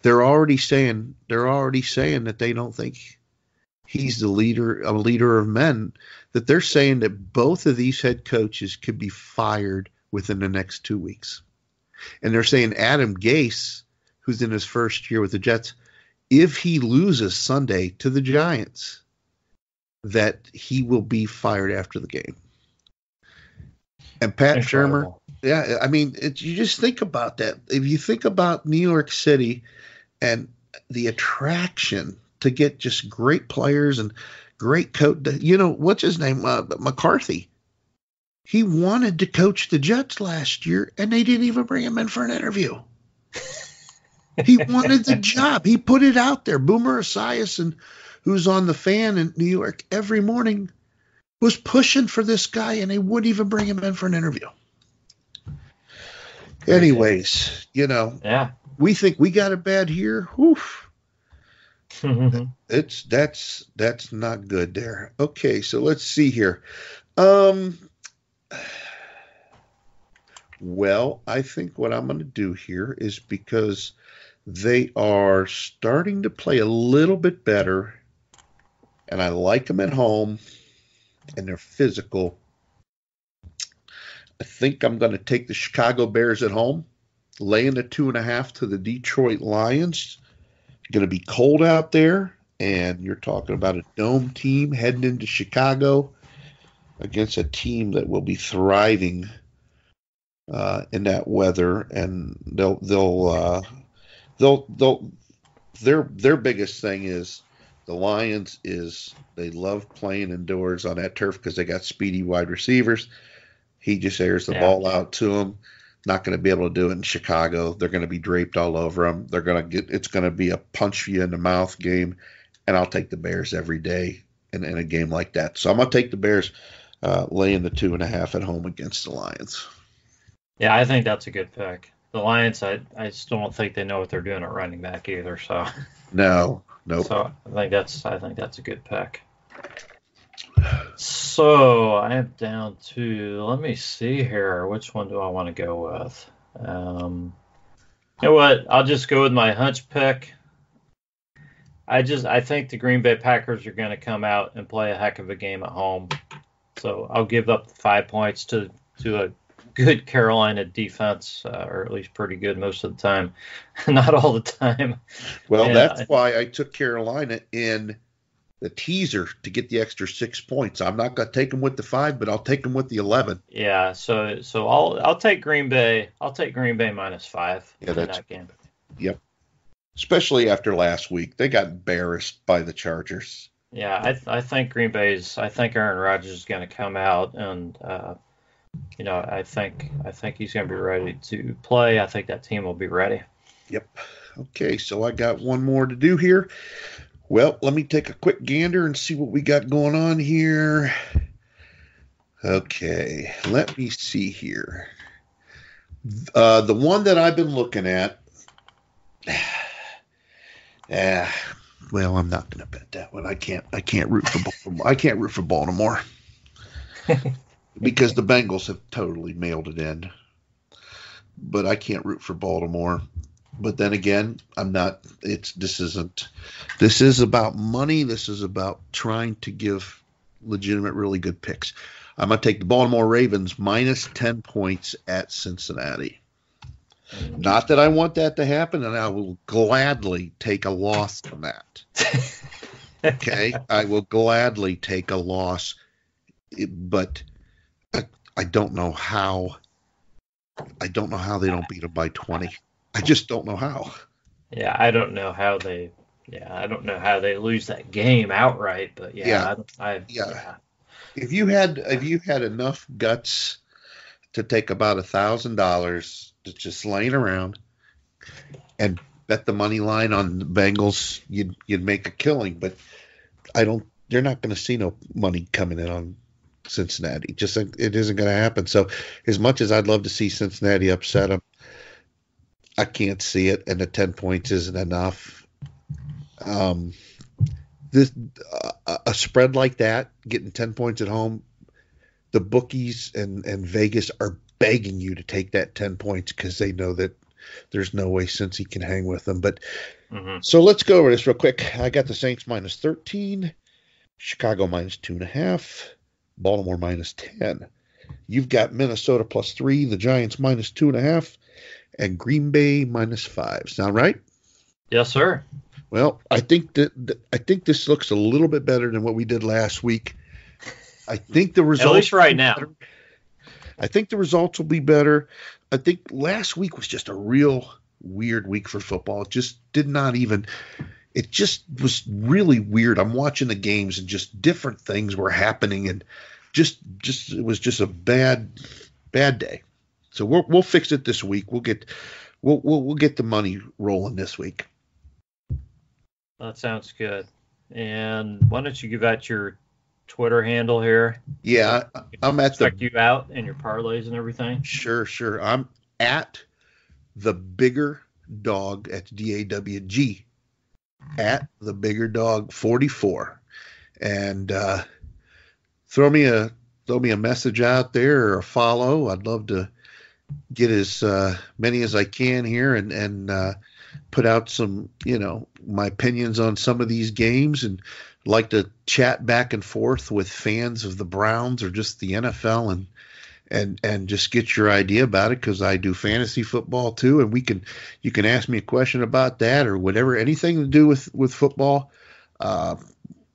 They're already saying that they don't think he's a leader of men, that they're saying that both of these head coaches could be fired within the next 2 weeks. And they're saying Adam Gase, who's in his first year with the Jets, if he loses Sunday to the Giants, that he will be fired after the game. And Pat Shurmur, yeah, I mean, you just think about that. If you think about New York City and the attraction to get just great players and great coach, what's his name? McCarthy. He wanted to coach the Jets last year, and they didn't even bring him in for an interview. He wanted the job. He put it out there. Boomer Esiason, who's on the Fan in New York every morning, was pushing for this guy, and they wouldn't even bring him in for an interview. Anyways, yeah, we think we got it bad here. Oof. That's not good there. Okay, so let's see here. Well, I think what I'm going to do here is, because they are starting to play a little bit better, and I like them at home, and they're physical. I think I'm going to take the Chicago Bears at home, laying the 2.5 to the Detroit Lions. It's going to be cold out there, and you're talking about a dome team heading into Chicago against a team that will be thriving in that weather, and their biggest thing is, the Lions is they love playing indoors on that turf because they got speedy wide receivers. He just airs the ball out to them. Not going to be able to do it in Chicago. They're going to be draped all over them. It's going to be a punch you in the mouth game, and I'll take the Bears every day. in a game like that. So I'm going to take the Bears laying the 2.5 at home against the Lions. Yeah, I think that's a good pick. The Lions, I still don't think they know what they're doing at running back either. So No, nope. So I think that's a good pick. So I am down to, let me see here. Which one do I want to go with? You know what? I'll just go with my hunch pick. I think the Green Bay Packers are going to come out and play a heck of a game at home. So I'll give up the 5 points to a good Carolina defense, or at least pretty good most of the time. Not all the time. Well, that's why I took Carolina in the teaser to get the extra 6 points. I'm not going to take them with the 5, but I'll take them with the 11. Yeah, so I'll take Green Bay. I'll take Green Bay -5 in that game. Yep. Especially after last week, they got embarrassed by the Chargers. Yeah, I think I think Aaron Rodgers is going to come out and I think he's going to be ready to play. I think that team will be ready. Yep. Okay, so I got one more to do here. Well, let me take a quick gander and see what we got going on here. Okay, let me see here. The one that I've been looking at. Well, I'm not going to bet that one. I can't root for Baltimore because the Bengals have totally mailed it in. But I can't root for Baltimore. But then again, I'm not. This is about money. This is about trying to give legitimate, really good picks. I'm going to take the Baltimore Ravens -10 points at Cincinnati. Not that I want that to happen, and I will gladly take a loss from that. Okay, I will gladly take a loss, but I don't know how. I don't know how they don't beat them by 20. I just don't know how. Yeah, I don't know how they lose that game outright. But yeah. If you had enough guts to take about $1,000 that's just laying around and bet the money line on the Bengals, you'd make a killing. But they're not going to see no money coming in on Cincinnati. Just it isn't going to happen. So as much as I'd love to see Cincinnati upset them, I can't see it, and the 10 points isn't enough. A spread like that, getting 10 points at home, the bookies and Vegas are begging you to take that 10 points because they know that there's no way Cincy can hang with them. But So let's go over this real quick. I got the Saints -13, Chicago -2.5, Baltimore -10. You've got Minnesota +3, the Giants -2.5, and Green Bay -5. Sound right? Yes, sir. Well, I think this looks a little bit better than what we did last week. I think the results, at least right now. I think the results will be better. I think last week was just a real weird week for football. It just was really weird. I'm watching the games and just different things were happening, and it was just a bad day. So we'll fix it this week. We'll get the money rolling this week. That sounds good. And why don't you give out your Twitter handle here? Yeah, I'm at check you out and your parlays and everything. Sure. I'm at the Bigger Dog. That's DAWG. At the Bigger Dog 44, and throw me a message out there or a follow. I'd love to get as many as I can here and put out some, my opinions on some of these games, and like to chat back and forth with fans of the Browns or just the NFL and just get your idea about it, because I do fantasy football too, and you can ask me a question about that or whatever, anything to do with football.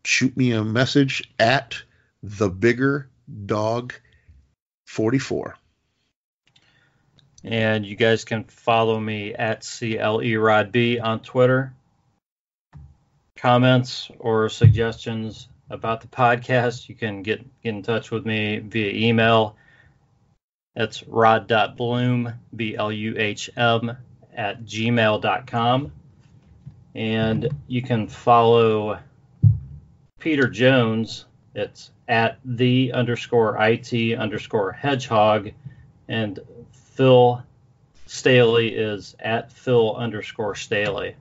Shoot me a message at the Bigger Dog 44. And you guys can follow me at CLERodB on Twitter. Comments or suggestions about the podcast, you can get in touch with me via email. That's rod.bloom, BLUHM, @gmail.com. And you can follow Peter Jones, it's at @the_IT_hedgehog, and Phil Staley is at Phil_Staley.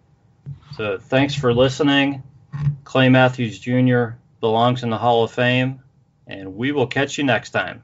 So thanks for listening. Clay Matthews Jr. belongs in the Hall of Fame, and we will catch you next time.